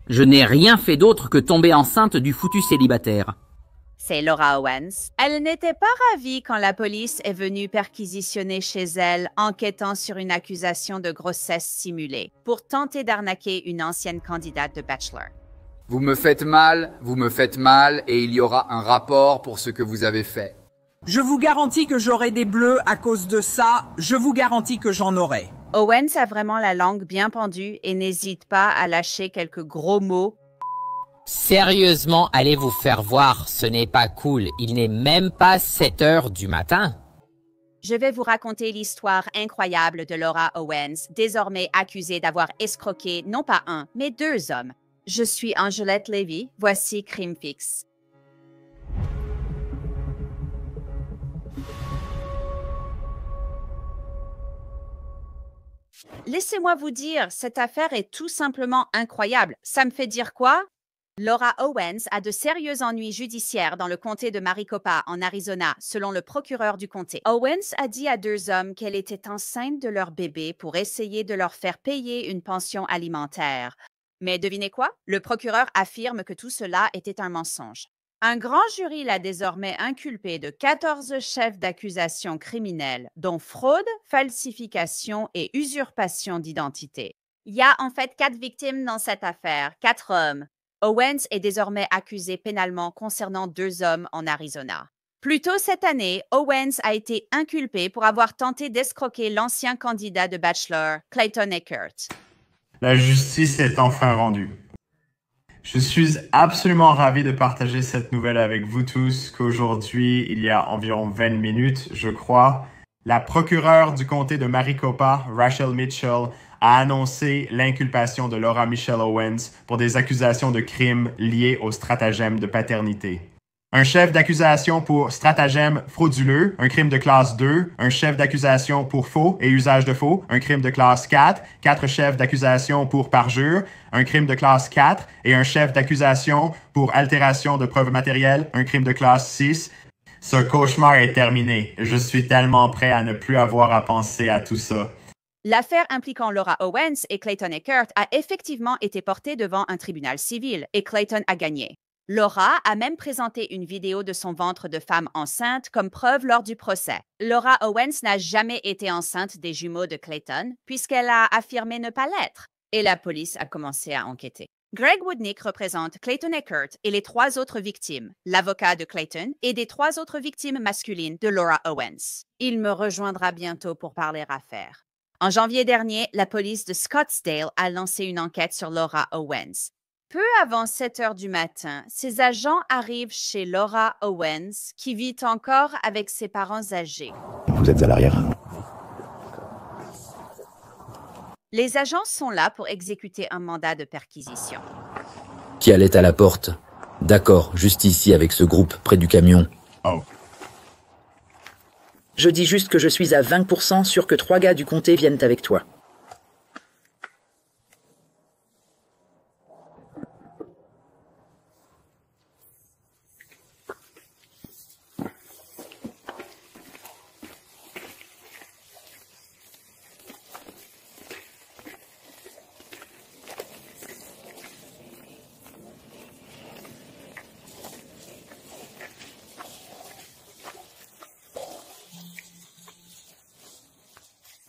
Je n'ai rien fait d'autre que tomber enceinte du foutu célibataire. C'est Laura Owens. Elle n'était pas ravie quand la police est venue perquisitionner chez elle, enquêtant sur une accusation de grossesse simulée, pour tenter d'arnaquer une ancienne candidate de Bachelor. vous me faites mal, et il y aura un rapport pour ce que vous avez fait. Je vous garantis que j'aurai des bleus à cause de ça. Je vous garantis que j'en aurai. Owens a vraiment la langue bien pendue et n'hésite pas à lâcher quelques gros mots. Sérieusement, allez vous faire voir, ce n'est pas cool. Il n'est même pas 7 heures du matin. Je vais vous raconter l'histoire incroyable de Laura Owens, désormais accusée d'avoir escroqué non pas un, mais 2 hommes. Je suis Angelette Lévy, voici Crime Fix. Laissez-moi vous dire, cette affaire est tout simplement incroyable. Ça me fait dire quoi? Laura Owens a de sérieux ennuis judiciaires dans le comté de Maricopa, en Arizona, selon le procureur du comté. Owens a dit à 2 hommes qu'elle était enceinte de leur bébé pour essayer de leur faire payer une pension alimentaire. Mais devinez quoi? Le procureur affirme que tout cela était un mensonge. Un grand jury l'a désormais inculpé de 14 chefs d'accusation criminels, dont fraude, falsification et usurpation d'identité. Il y a en fait 4 victimes dans cette affaire, 4 hommes. Owens est désormais accusé pénalement concernant 2 hommes en Arizona. Plus tôt cette année, Owens a été inculpé pour avoir tenté d'escroquer l'ancien candidat de Bachelor, Clayton Echard. La justice est enfin rendue. Je suis absolument ravi de partager cette nouvelle avec vous tous qu'aujourd'hui, il y a environ 20 minutes, je crois, la procureure du comté de Maricopa, Rachel Mitchell, a annoncé l'inculpation de Laura Michelle Owens pour des accusations de crimes liés au stratagème de paternité. Un chef d'accusation pour stratagème frauduleux, un crime de classe 2, un chef d'accusation pour faux et usage de faux, un crime de classe 4, 4 chefs d'accusation pour parjure, un crime de classe 4 et un chef d'accusation pour altération de preuves matérielles, un crime de classe 6. Ce cauchemar est terminé. Je suis tellement prêt à ne plus avoir à penser à tout ça. L'affaire impliquant Laura Owens et Clayton Echard a effectivement été portée devant un tribunal civil et Clayton a gagné. Laura a même présenté une vidéo de son ventre de femme enceinte comme preuve lors du procès. Laura Owens n'a jamais été enceinte des jumeaux de Clayton puisqu'elle a affirmé ne pas l'être. Et la police a commencé à enquêter. Greg Woodnick représente Clayton Echard et les 3 autres victimes, l'avocat de Clayton et des 3 autres victimes masculines de Laura Owens. Il me rejoindra bientôt pour parler affaire. En janvier dernier, la police de Scottsdale a lancé une enquête sur Laura Owens. Peu avant 7 heures du matin, ses agents arrivent chez Laura Owens, qui vit encore avec ses parents âgés. Vous êtes à l'arrière. Les agents sont là pour exécuter un mandat de perquisition. Qui allait à la porte? D'accord, juste ici avec ce groupe, près du camion. Oh. Je dis juste que je suis à 20% sûr que 3 gars du comté viennent avec toi.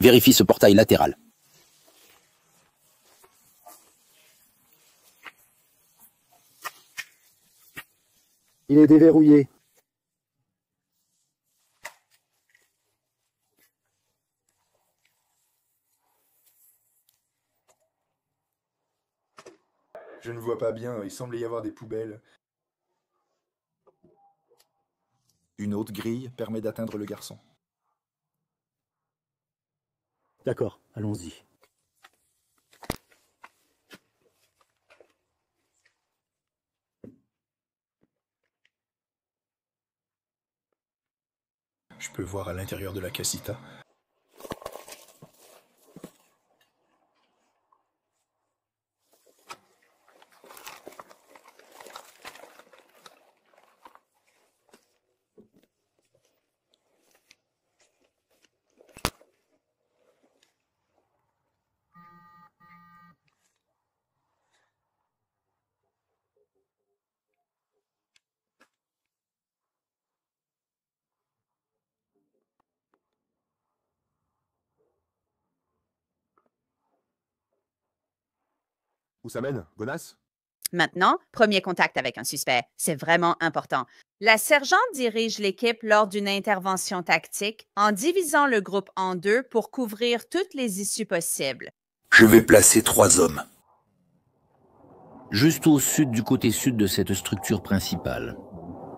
Vérifie ce portail latéral. Il est déverrouillé. Je ne vois pas bien, il semble y avoir des poubelles. Une autre grille permet d'atteindre le garçon. D'accord, allons-y. Je peux voir à l'intérieur de la casita. Où ça mène? Gonasse? Maintenant, premier contact avec un suspect. C'est vraiment important. La sergente dirige l'équipe lors d'une intervention tactique en divisant le groupe en deux pour couvrir toutes les issues possibles. Je vais placer 3 hommes. Juste au sud du côté sud de cette structure principale.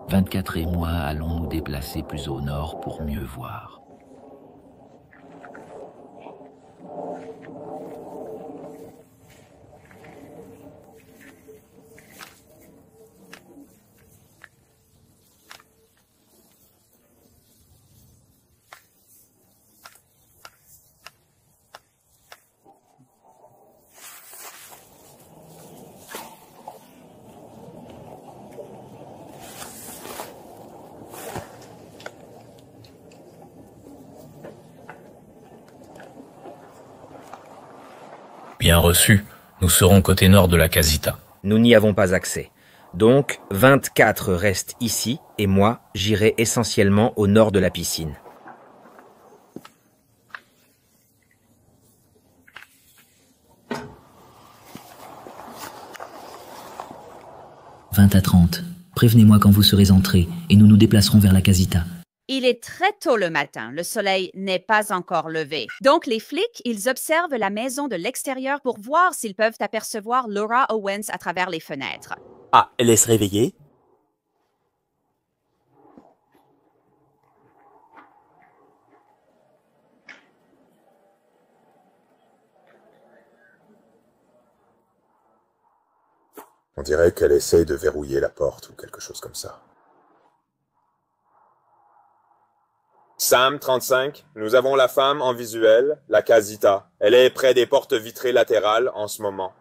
24 et moi allons nous déplacer plus au nord pour mieux voir. Bien reçu. Nous serons côté nord de la Casita. Nous n'y avons pas accès. Donc, 24 restent ici, et moi, j'irai essentiellement au nord de la piscine. « 20 à 30. Prévenez-moi quand vous serez entrés, et nous nous déplacerons vers la Casita. » Il est très tôt le matin, le soleil n'est pas encore levé. Donc les flics, ils observent la maison de l'extérieur pour voir s'ils peuvent apercevoir Laura Owens à travers les fenêtres. Ah, elle est réveillée? On dirait qu'elle essaye de verrouiller la porte ou quelque chose comme ça. Sam, 35, nous avons la femme en visuel, la Casita. Elle est près des portes vitrées latérales en ce moment.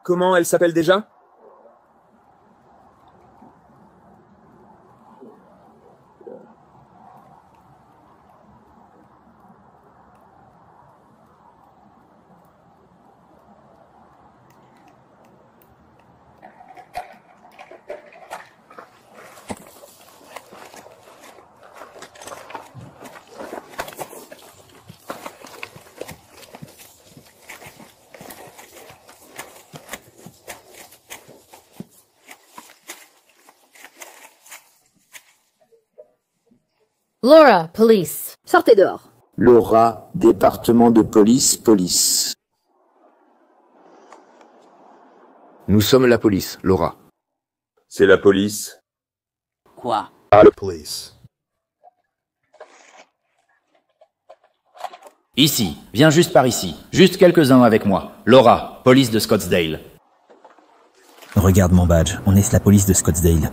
Comment elle s'appelle déjà? Laura, police. Sortez dehors. Laura, département de police. Nous sommes la police, Laura. C'est la police. Quoi? Ah, la police. Ici, viens juste par ici. Juste quelques-uns avec moi. Laura, police de Scottsdale. Regarde mon badge, on est la police de Scottsdale.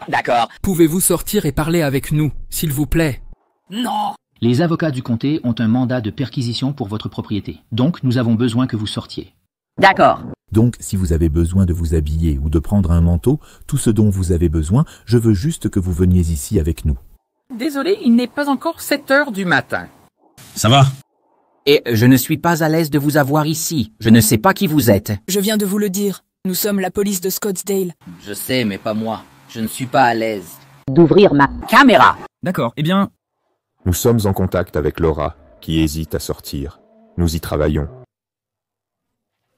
D'accord. Pouvez-vous sortir et parler avec nous, s'il vous plaît? Non. Les avocats du comté ont un mandat de perquisition pour votre propriété. Donc, nous avons besoin que vous sortiez. D'accord. Donc, si vous avez besoin de vous habiller ou de prendre un manteau, tout ce dont vous avez besoin, je veux juste que vous veniez ici avec nous. Désolé, il n'est pas encore 7 heures du matin. Ça va? Et je ne suis pas à l'aise de vous avoir ici. Je ne sais pas qui vous êtes. Je viens de vous le dire. Nous sommes la police de Scottsdale. Je sais, mais pas moi. Je ne suis pas à l'aise. D'ouvrir ma caméra. D'accord, eh bien... Nous sommes en contact avec Laura, qui hésite à sortir. Nous y travaillons.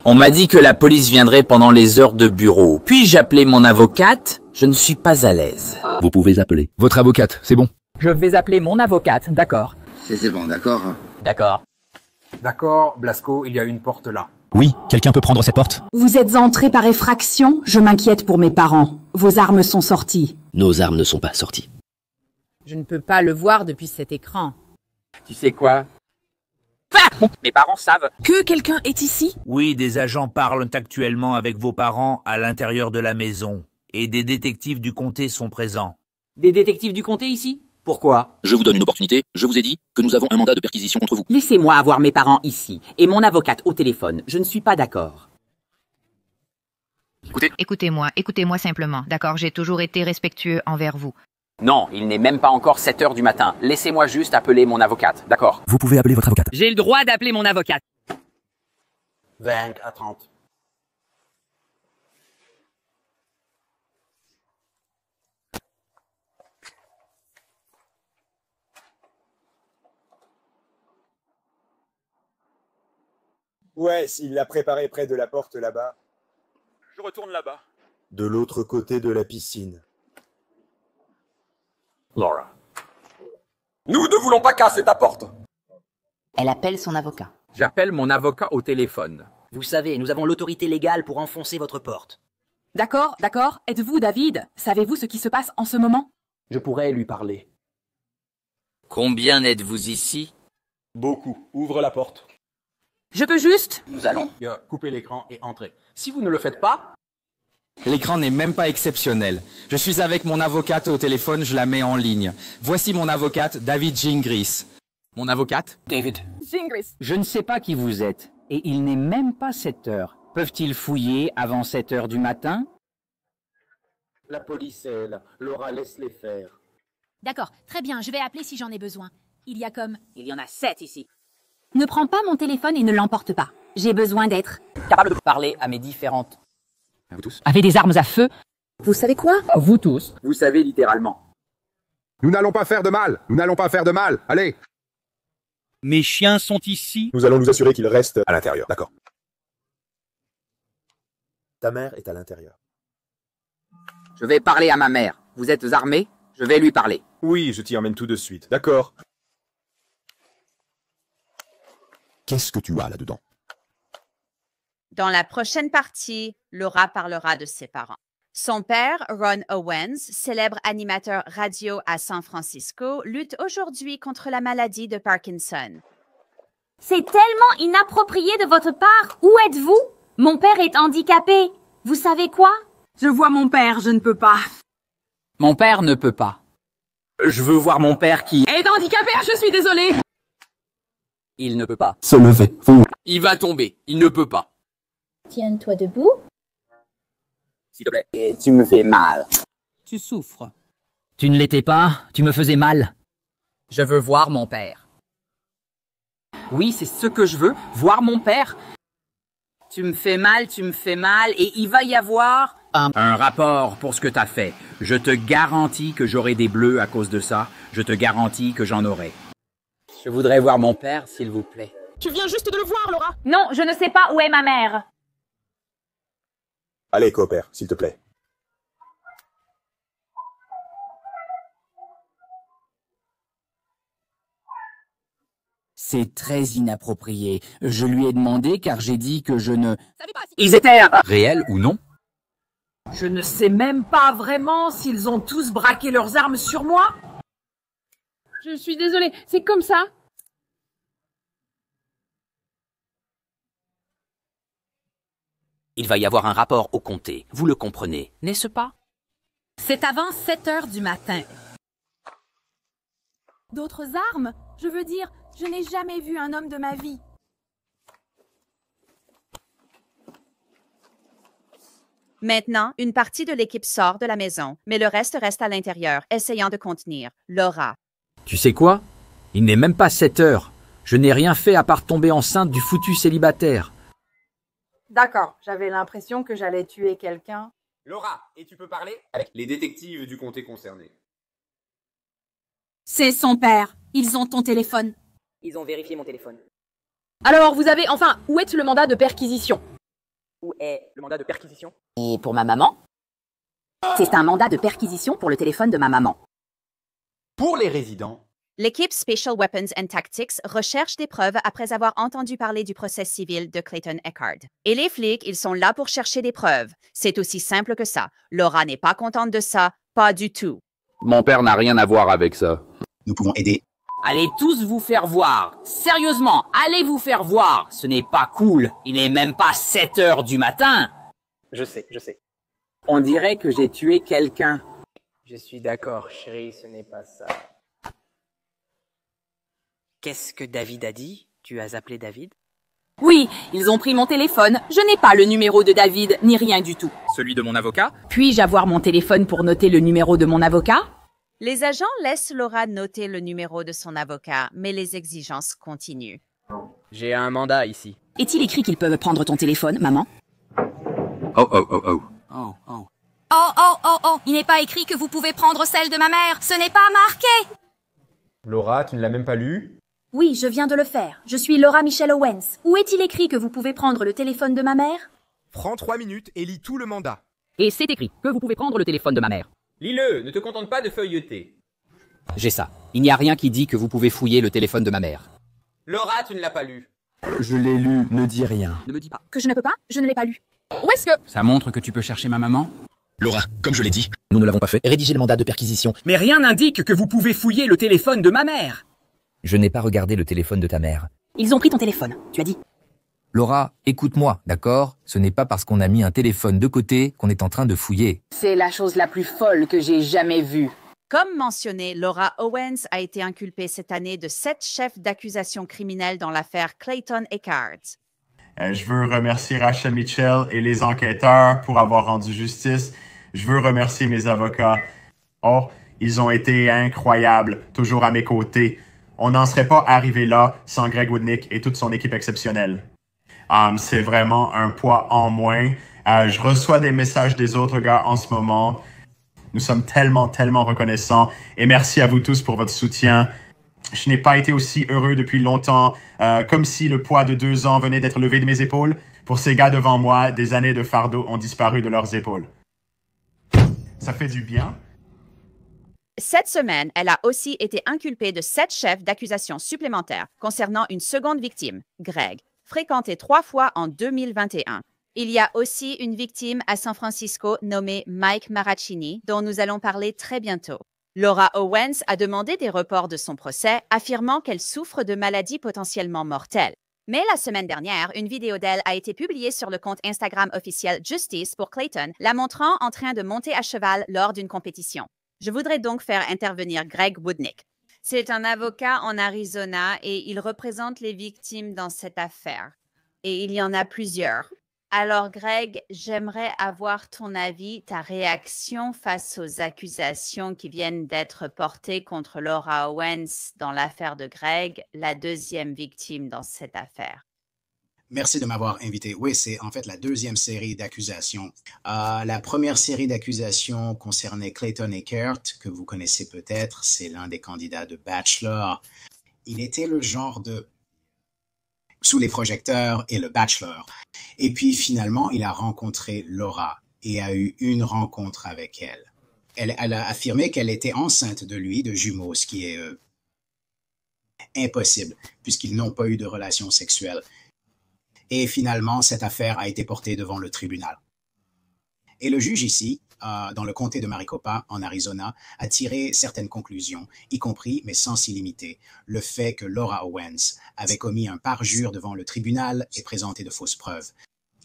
On m'a dit que la police viendrait pendant les heures de bureau. Puis-je appeler mon avocate? Je ne suis pas à l'aise. Vous pouvez appeler. Votre avocate, c'est bon. Je vais appeler mon avocate, d'accord. C'est bon, d'accord. D'accord. D'accord, Blasco, il y a une porte là. Oui, quelqu'un peut prendre cette porte? Vous êtes entré par effraction? Je m'inquiète pour mes parents. Vos armes sont sorties. Nos armes ne sont pas sorties. Je ne peux pas le voir depuis cet écran. Tu sais quoi? Ah, mes parents savent. Que quelqu'un est ici? Oui, des agents parlent actuellement avec vos parents à l'intérieur de la maison. Et des détectives du comté sont présents. Des détectives du comté ici? Pourquoi? Je vous donne une opportunité. Je vous ai dit que nous avons un mandat de perquisition contre vous. Laissez-moi avoir mes parents ici et mon avocate au téléphone. Je ne suis pas d'accord. Écoutez-moi simplement, d'accord? J'ai toujours été respectueux envers vous. Non, il n'est même pas encore 7 heures du matin. Laissez-moi juste appeler mon avocate, d'accord? Vous pouvez appeler votre avocate. J'ai le droit d'appeler mon avocate. 20 à 30. Ouais, il l'a préparé près de la porte là-bas. Je retourne là-bas. De l'autre côté de la piscine. Laura. Nous ne voulons pas casser ta porte. Elle appelle son avocat. J'appelle mon avocat au téléphone. Vous savez, nous avons l'autorité légale pour enfoncer votre porte. D'accord, d'accord. Êtes-vous David? Savez-vous ce qui se passe en ce moment? Je pourrais lui parler. Combien êtes-vous ici? Beaucoup. Ouvre la porte. Je peux juste... Nous allons couper l'écran et entrer. Si vous ne le faites pas... L'écran n'est même pas exceptionnel. Je suis avec mon avocate au téléphone, je la mets en ligne. Voici mon avocate, David Gingras. Mon avocate? David. Gingras. Je ne sais pas qui vous êtes, et il n'est même pas 7 heures. Peuvent-ils fouiller avant 7 heures du matin? La police est là. Laura, laisse-les faire. D'accord, très bien, je vais appeler si j'en ai besoin. Il y en a 7 ici. Ne prends pas mon téléphone et ne l'emporte pas. J'ai besoin d'être capable de parler à mes différentes... À vous tous. Avez des armes à feu? Vous savez quoi? Vous tous. Vous savez littéralement. Nous n'allons pas faire de mal. Nous n'allons pas faire de mal. Allez. Mes chiens sont ici. Nous allons nous assurer qu'ils restent à l'intérieur. D'accord. Ta mère est à l'intérieur. Je vais parler à ma mère. Vous êtes armés? Je vais lui parler. Oui, je t'y emmène tout de suite. D'accord. Qu'est-ce que tu as là-dedans? Dans la prochaine partie, Laura parlera de ses parents. Son père, Ron Owens, célèbre animateur radio à San Francisco, lutte aujourd'hui contre la maladie de Parkinson. C'est tellement inapproprié de votre part. Où êtes-vous? Mon père est handicapé. Vous savez quoi? Je vois mon père, je ne peux pas. Mon père ne peut pas. Je veux voir mon père qui... est handicapé, je suis désolée. Il ne peut pas. Se lever. Vous. Il va tomber. Il ne peut pas. Tiens-toi debout. S'il te plaît. Et tu me fais mal. Tu souffres. Tu ne l'étais pas, tu me faisais mal. Je veux voir mon père. Oui, c'est ce que je veux, voir mon père. Tu me fais mal, et il va y avoir... Un rapport pour ce que t'as fait. Je te garantis que j'aurai des bleus à cause de ça. Je te garantis que j'en aurai. Je voudrais voir mon père, s'il vous plaît. Tu viens juste de le voir, Laura. Non, je ne sais pas où est ma mère. Allez, coopère, s'il te plaît. C'est très inapproprié. Je lui ai demandé car j'ai dit que je ne... Ils étaient réels ou non? Je ne sais même pas vraiment s'ils ont tous braqué leurs armes sur moi. Je suis désolée, c'est comme ça. Il va y avoir un rapport au comté, vous le comprenez, n'est-ce pas? C'est avant 7 heures du matin. D'autres armes? Je veux dire, je n'ai jamais vu un homme de ma vie. Maintenant, une partie de l'équipe sort de la maison, mais le reste à l'intérieur, essayant de contenir Laura. Tu sais quoi? Il n'est même pas 7 heures. Je n'ai rien fait à part tomber enceinte du foutu célibataire. D'accord, j'avais l'impression que j'allais tuer quelqu'un. Laura, et tu peux parler avec les détectives du comté concerné. C'est son père. Ils ont ton téléphone. Ils ont vérifié mon téléphone. Alors, vous avez... Enfin, où est le mandat de perquisition? Où est le mandat de perquisition? Et pour ma maman? C'est un mandat de perquisition pour le téléphone de ma maman. Pour les résidents, L'équipe Special Weapons and Tactics recherche des preuves après avoir entendu parler du procès civil de Clayton Echard. Et les flics, ils sont là pour chercher des preuves. C'est aussi simple que ça. Laura n'est pas contente de ça, pas du tout. Mon père n'a rien à voir avec ça. Nous pouvons aider. Allez tous vous faire voir. Sérieusement, allez vous faire voir. Ce n'est pas cool. Il n'est même pas 7 heures du matin. Je sais. On dirait que j'ai tué quelqu'un. Je suis d'accord, chérie, ce n'est pas ça. Qu'est-ce que David a dit? Tu as appelé David? Oui, ils ont pris mon téléphone. Je n'ai pas le numéro de David, ni rien du tout. Celui de mon avocat? Puis-je avoir mon téléphone pour noter le numéro de mon avocat? Les agents laissent Laura noter le numéro de son avocat, mais les exigences continuent. J'ai un mandat ici. Est-il écrit qu'ils peuvent prendre ton téléphone, maman? Oh, il n'est pas écrit que vous pouvez prendre celle de ma mère. Ce n'est pas marqué. Laura, tu ne l'as même pas lu? Oui, je viens de le faire. Je suis Laura Michelle Owens. Où est-il écrit que vous pouvez prendre le téléphone de ma mère? Prends 3 minutes et lis tout le mandat. Et c'est écrit que vous pouvez prendre le téléphone de ma mère. Lis-le, ne te contente pas de feuilleter. J'ai ça. Il n'y a rien qui dit que vous pouvez fouiller le téléphone de ma mère. Laura, tu ne l'as pas lu. Je l'ai lu, ne dis rien. Ne me dis pas. Que je ne peux pas? Je ne l'ai pas lu. Où est-ce que... Ça montre que tu peux chercher ma maman? Laura, comme je l'ai dit, nous ne l'avons pas fait. Rédigez le mandat de perquisition. Mais rien n'indique que vous pouvez fouiller le téléphone de ma mère. Je n'ai pas regardé le téléphone de ta mère. Ils ont pris ton téléphone, tu as dit. Laura, écoute-moi, d'accord? Ce n'est pas parce qu'on a mis un téléphone de côté qu'on est en train de fouiller. C'est la chose la plus folle que j'ai jamais vue. Comme mentionné, Laura Owens a été inculpée cette année de 7 chefs d'accusation criminelle dans l'affaire Clayton Eckhart. Je veux remercier Rachel Mitchell et les enquêteurs pour avoir rendu justice. Je veux remercier mes avocats. Oh, ils ont été incroyables, toujours à mes côtés. On n'en serait pas arrivé là sans Greg Woodnick et toute son équipe exceptionnelle. C'est vraiment un poids en moins. Je reçois des messages des autres gars en ce moment. Nous sommes tellement reconnaissants. Et merci à vous tous pour votre soutien. Je n'ai pas été aussi heureux depuis longtemps, comme si le poids de 2 ans venait d'être levé de mes épaules. Pour ces gars devant moi, des années de fardeau ont disparu de leurs épaules. Ça fait du bien. Cette semaine, elle a aussi été inculpée de 7 chefs d'accusation supplémentaires concernant une seconde victime, Greg, fréquenté 3 fois en 2021. Il y a aussi une victime à San Francisco nommée Mike Maracchini, dont nous allons parler très bientôt. Laura Owens a demandé des reports de son procès, affirmant qu'elle souffre de maladies potentiellement mortelles. Mais la semaine dernière, une vidéo d'elle a été publiée sur le compte Instagram officiel Justice pour Clayton, la montrant en train de monter à cheval lors d'une compétition. Je voudrais donc faire intervenir Greg Woodnick. C'est un avocat en Arizona et il représente les victimes dans cette affaire. Et il y en a plusieurs. Alors Greg, j'aimerais avoir ton avis, ta réaction face aux accusations qui viennent d'être portées contre Laura Owens dans l'affaire de Greg, la deuxième victime dans cette affaire. Merci de m'avoir invité. Oui, c'est en fait la deuxième série d'accusations. La première série d'accusations concernait Clayton Eckhart, que vous connaissez peut-être. C'est l'un des candidats de Bachelor. Il était le genre de sous les projecteurs et le Bachelor. Et puis finalement, il a rencontré Laura et a eu une rencontre avec elle. Elle a affirmé qu'elle était enceinte de lui, de jumeaux, ce qui est impossible, puisqu'ils n'ont pas eu de relation sexuelle. Et finalement, cette affaire a été portée devant le tribunal. Et le juge ici, dans le comté de Maricopa, en Arizona, a tiré certaines conclusions, y compris, mais sans s'y limiter, le fait que Laura Owens avait commis un parjure devant le tribunal et présenté de fausses preuves.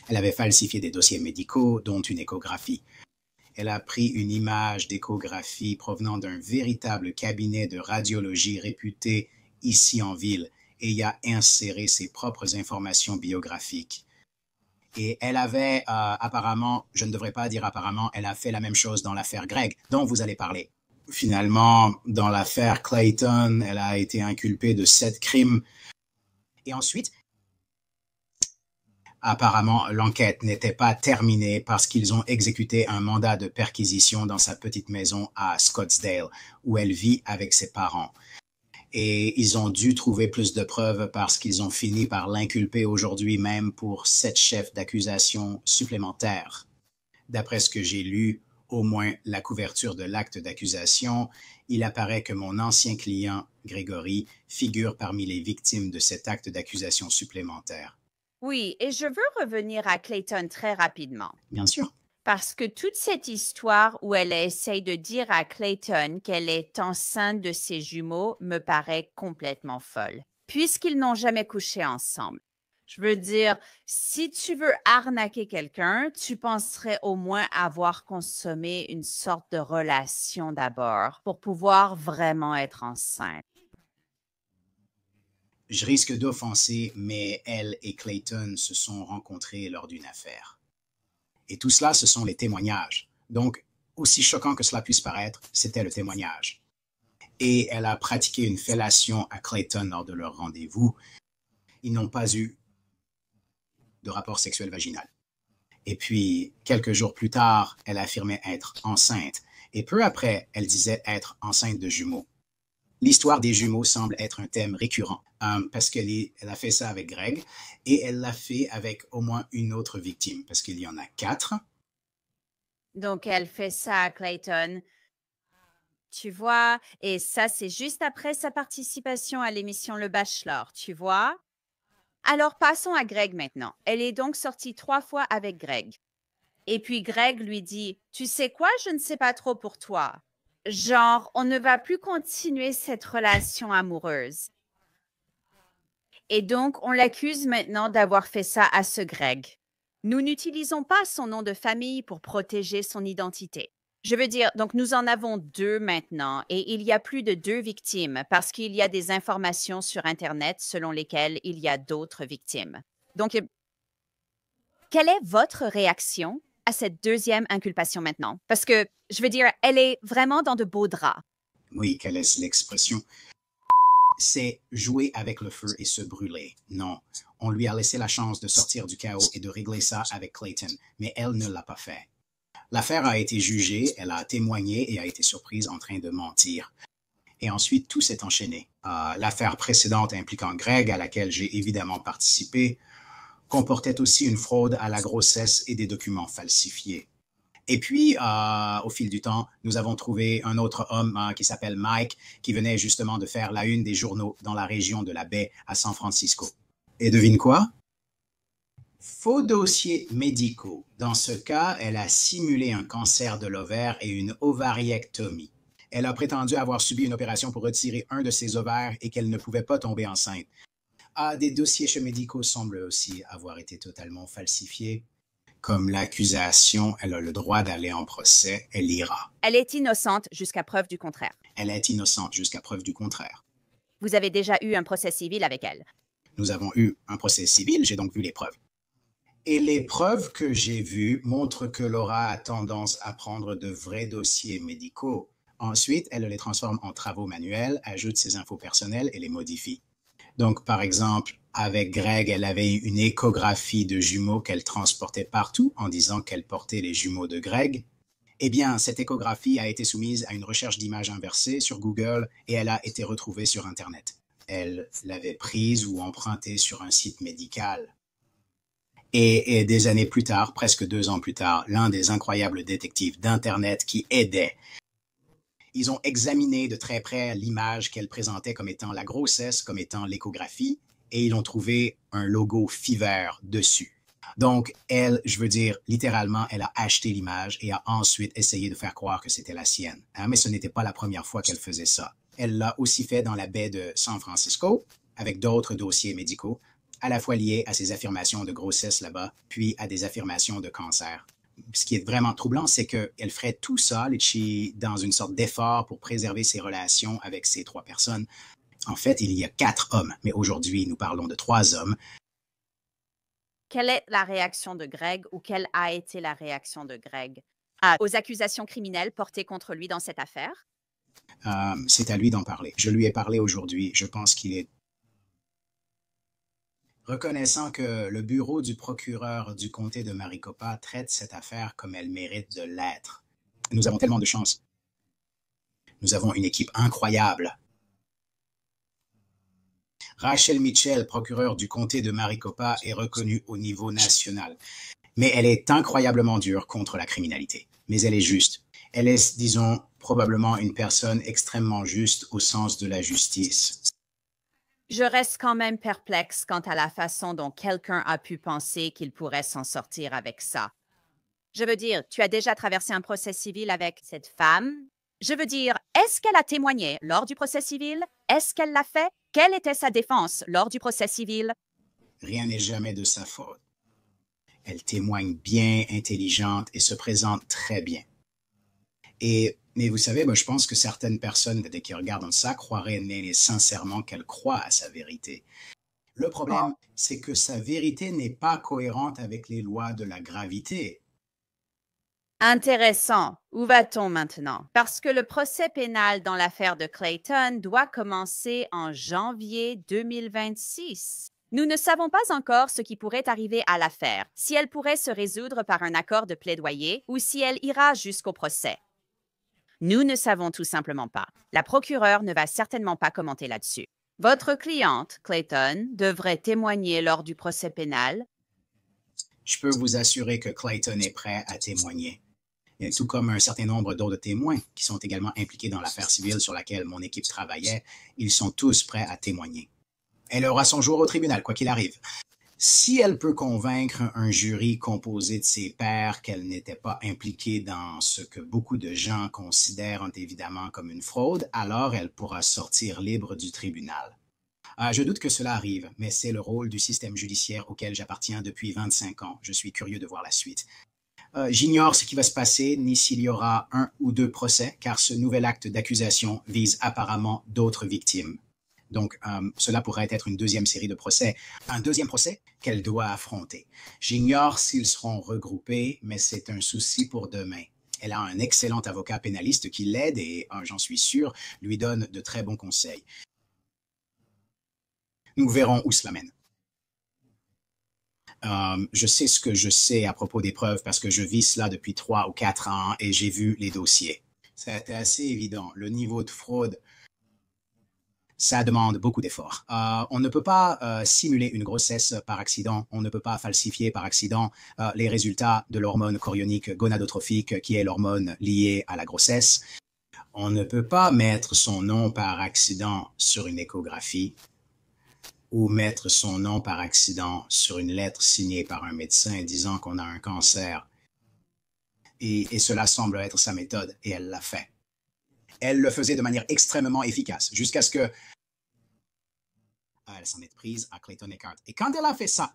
Elle avait falsifié des dossiers médicaux, dont une échographie. Elle a pris une image d'échographie provenant d'un véritable cabinet de radiologie réputé ici en ville et y a inséré ses propres informations biographiques. Et elle avait apparemment, je ne devrais pas dire apparemment, elle a fait la même chose dans l'affaire Greg, dont vous allez parler. Finalement, dans l'affaire Clayton, elle a été inculpée de 7 crimes. Et ensuite, apparemment, l'enquête n'était pas terminée parce qu'ils ont exécuté un mandat de perquisition dans sa petite maison à Scottsdale, où elle vit avec ses parents. Et ils ont dû trouver plus de preuves parce qu'ils ont fini par l'inculper aujourd'hui même pour 7 chefs d'accusation supplémentaires. D'après ce que j'ai lu, au moins la couverture de l'acte d'accusation, il apparaît que mon ancien client, Grégory, figure parmi les victimes de cet acte d'accusation supplémentaire. Oui, et je veux revenir à Clayton très rapidement. Bien sûr. Parce que toute cette histoire où elle essaye de dire à Clayton qu'elle est enceinte de ses jumeaux me paraît complètement folle, puisqu'ils n'ont jamais couché ensemble. Je veux dire, si tu veux arnaquer quelqu'un, tu penserais au moins avoir consommé une sorte de relation d'abord pour pouvoir vraiment être enceinte. Je risque d'offenser, mais elle et Clayton se sont rencontrés lors d'une affaire. Et tout cela, ce sont les témoignages. Donc, aussi choquant que cela puisse paraître, c'était le témoignage. Et elle a pratiqué une fellation à Clayton lors de leur rendez-vous. Ils n'ont pas eu de rapport sexuel vaginal. Et puis, quelques jours plus tard, elle affirmait être enceinte. Et peu après, elle disait être enceinte de jumeaux. L'histoire des jumeaux semble être un thème récurrent parce elle a fait ça avec Greg et elle l'a fait avec au moins une autre victime parce qu'il y en a 4. Donc, elle fait ça à Clayton. Tu vois, et ça, c'est juste après sa participation à l'émission Le Bachelor, tu vois? Alors, passons à Greg maintenant. Elle est donc sortie 3 fois avec Greg. Et puis Greg lui dit, « Tu sais quoi, je ne sais pas trop pour toi. Genre, on ne va plus continuer cette relation amoureuse. » Et donc, on l'accuse maintenant d'avoir fait ça à ce Greg. Nous n'utilisons pas son nom de famille pour protéger son identité. Je veux dire, donc nous en avons 2 maintenant et il y a plus de 2 victimes parce qu'il y a des informations sur Internet selon lesquelles il y a d'autres victimes. Donc, quelle est votre réaction à cette 2e inculpation maintenant? Parce que, je veux dire, elle est vraiment dans de beaux draps. Oui, quelle est l'expression? C'est jouer avec le feu et se brûler. Non, on lui a laissé la chance de sortir du chaos et de régler ça avec Clayton, mais elle ne l'a pas fait. L'affaire a été jugée, elle a témoigné et a été surprise en train de mentir. Et ensuite, tout s'est enchaîné. L'affaire précédente impliquant Greg, à laquelle j'ai évidemment participé, comportait aussi une fraude à la grossesse et des documents falsifiés. Et puis, au fil du temps, nous avons trouvé un autre homme qui s'appelle Mike, qui venait justement de faire la une des journaux dans la région de la baie à San Francisco. Et devine quoi? Faux dossiers médicaux. Dans ce cas, elle a simulé un cancer de l'ovaire et une ovariectomie. Elle a prétendu avoir subi une opération pour retirer un de ses ovaires et qu'elle ne pouvait pas tomber enceinte. Des dossiers médicaux semblent aussi avoir été totalement falsifiés. Comme l'accusation, elle a le droit d'aller en procès, elle ira. Elle est innocente jusqu'à preuve du contraire. Elle est innocente jusqu'à preuve du contraire. Vous avez déjà eu un procès civil avec elle. Nous avons eu un procès civil, j'ai donc vu les preuves. Et les preuves que j'ai vues montrent que Laura a tendance à prendre de vrais dossiers médicaux. Ensuite, elle les transforme en travaux manuels, ajoute ses infos personnelles et les modifie. Donc, par exemple, avec Greg, elle avait une échographie de jumeaux qu'elle transportait partout en disant qu'elle portait les jumeaux de Greg. Eh bien, cette échographie a été soumise à une recherche d'images inversée sur Google et elle a été retrouvée sur Internet. Elle l'avait prise ou empruntée sur un site médical. Et des années plus tard, presque 2 ans plus tard, l'un des incroyables détectives d'Internet qui aidait, ils ont examiné de très près l'image qu'elle présentait comme étant la grossesse, comme étant l'échographie, et ils ont trouvé un logo Fiverr dessus. Donc, elle, je veux dire, littéralement, elle a acheté l'image et a ensuite essayé de faire croire que c'était la sienne. Mais ce n'était pas la première fois qu'elle faisait ça. Elle l'a aussi fait dans la baie de San Francisco, avec d'autres dossiers médicaux, à la fois liés à ses affirmations de grossesse là-bas, puis à des affirmations de cancer. Ce qui est vraiment troublant, c'est qu'elle ferait tout ça, Litchi, dans une sorte d'effort pour préserver ses relations avec ces 3 personnes. En fait, il y a 4 hommes, mais aujourd'hui, nous parlons de 3 hommes. Quelle est la réaction de Greg ou quelle a été la réaction de Greg aux accusations criminelles portées contre lui dans cette affaire? C'est à lui d'en parler. Je lui ai parlé aujourd'hui. Je pense qu'il est reconnaissant que le bureau du procureur du comté de Maricopa traite cette affaire comme elle mérite de l'être. Nous avons tellement de chance. Nous avons une équipe incroyable. Rachel Mitchell, procureure du comté de Maricopa, est reconnue au niveau national. Mais elle est incroyablement dure contre la criminalité. Mais elle est juste. Elle est, disons, probablement une personne extrêmement juste au sens de la justice. Je reste quand même perplexe quant à la façon dont quelqu'un a pu penser qu'il pourrait s'en sortir avec ça. Je veux dire, tu as déjà traversé un procès civil avec cette femme. Je veux dire, est-ce qu'elle a témoigné lors du procès civil? Est-ce qu'elle l'a fait? Quelle était sa défense lors du procès civil? Rien n'est jamais de sa faute. Elle témoigne bien, intelligente et se présente très bien. Mais vous savez, je pense que certaines personnes, dès qu'ils regardent ça, croiraient sincèrement qu'elle croit à sa vérité. Le problème, c'est que sa vérité n'est pas cohérente avec les lois de la gravité. Intéressant. Où va-t-on maintenant? Parce que le procès pénal dans l'affaire de Clayton doit commencer en janvier 2026. Nous ne savons pas encore ce qui pourrait arriver à l'affaire, si elle pourrait se résoudre par un accord de plaidoyer ou si elle ira jusqu'au procès. Nous ne savons tout simplement pas. La procureure ne va certainement pas commenter là-dessus. Votre cliente, Clayton, devrait témoigner lors du procès pénal. Je peux vous assurer que Clayton est prêt à témoigner. Et tout comme un certain nombre d'autres témoins qui sont également impliqués dans l'affaire civile sur laquelle mon équipe travaillait, ils sont tous prêts à témoigner. Elle aura son jour au tribunal, quoi qu'il arrive. Si elle peut convaincre un jury composé de ses pairs qu'elle n'était pas impliquée dans ce que beaucoup de gens considèrent évidemment comme une fraude, alors elle pourra sortir libre du tribunal. Je doute que cela arrive, mais c'est le rôle du système judiciaire auquel j'appartiens depuis 25 ans. Je suis curieux de voir la suite. J'ignore ce qui va se passer, ni s'il y aura 1 ou 2 procès, car ce nouvel acte d'accusation vise apparemment d'autres victimes. Donc, cela pourrait être une deuxième série de procès. Un deuxième procès qu'elle doit affronter. J'ignore s'ils seront regroupés, mais c'est un souci pour demain. Elle a un excellent avocat pénaliste qui l'aide et, j'en suis sûr, lui donne de très bons conseils. Nous verrons où cela mène. Je sais ce que je sais à propos des preuves parce que je vis cela depuis 3 ou 4 ans et j'ai vu les dossiers. C'était assez évident. Le niveau de fraude, ça demande beaucoup d'efforts. On ne peut pas simuler une grossesse par accident. On ne peut pas falsifier par accident les résultats de l'hormone chorionique gonadotrophique qui est l'hormone liée à la grossesse. On ne peut pas mettre son nom par accident sur une échographie ou mettre son nom par accident sur une lettre signée par un médecin disant qu'on a un cancer. Et cela semble être sa méthode, et elle l'a fait. Elle le faisait de manière extrêmement efficace, jusqu'à ce que elle s'en est prise à Clayton Eckhart. Et quand elle a fait ça,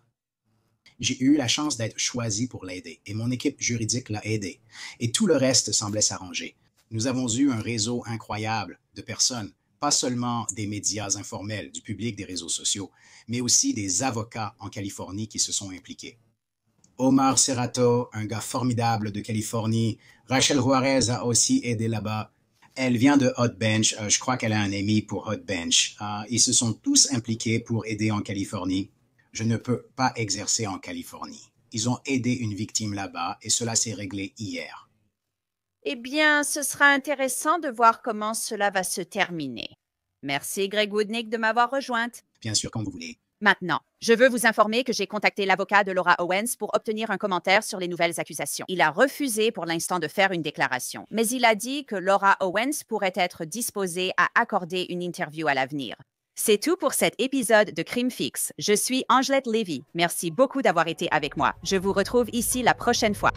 j'ai eu la chance d'être choisi pour l'aider, et mon équipe juridique l'a aidé. Et tout le reste semblait s'arranger. Nous avons eu un réseau incroyable de personnes, pas seulement des médias informels, du public des réseaux sociaux, mais aussi des avocats en Californie qui se sont impliqués. Omar Serrato, un gars formidable de Californie. Rachel Juarez a aussi aidé là-bas. Elle vient de Hot Bench. Je crois qu'elle a un ami pour Hot Bench. Ils se sont tous impliqués pour aider en Californie. Je ne peux pas exercer en Californie. Ils ont aidé une victime là-bas et cela s'est réglé hier. Eh bien, ce sera intéressant de voir comment cela va se terminer. Merci Greg Woodnick de m'avoir rejointe. Bien sûr, quand vous voulez. Maintenant, je veux vous informer que j'ai contacté l'avocat de Laura Owens pour obtenir un commentaire sur les nouvelles accusations. Il a refusé pour l'instant de faire une déclaration, mais il a dit que Laura Owens pourrait être disposée à accorder une interview à l'avenir. C'est tout pour cet épisode de Crime Fix. Je suis Angelette Lévy. Merci beaucoup d'avoir été avec moi. Je vous retrouve ici la prochaine fois.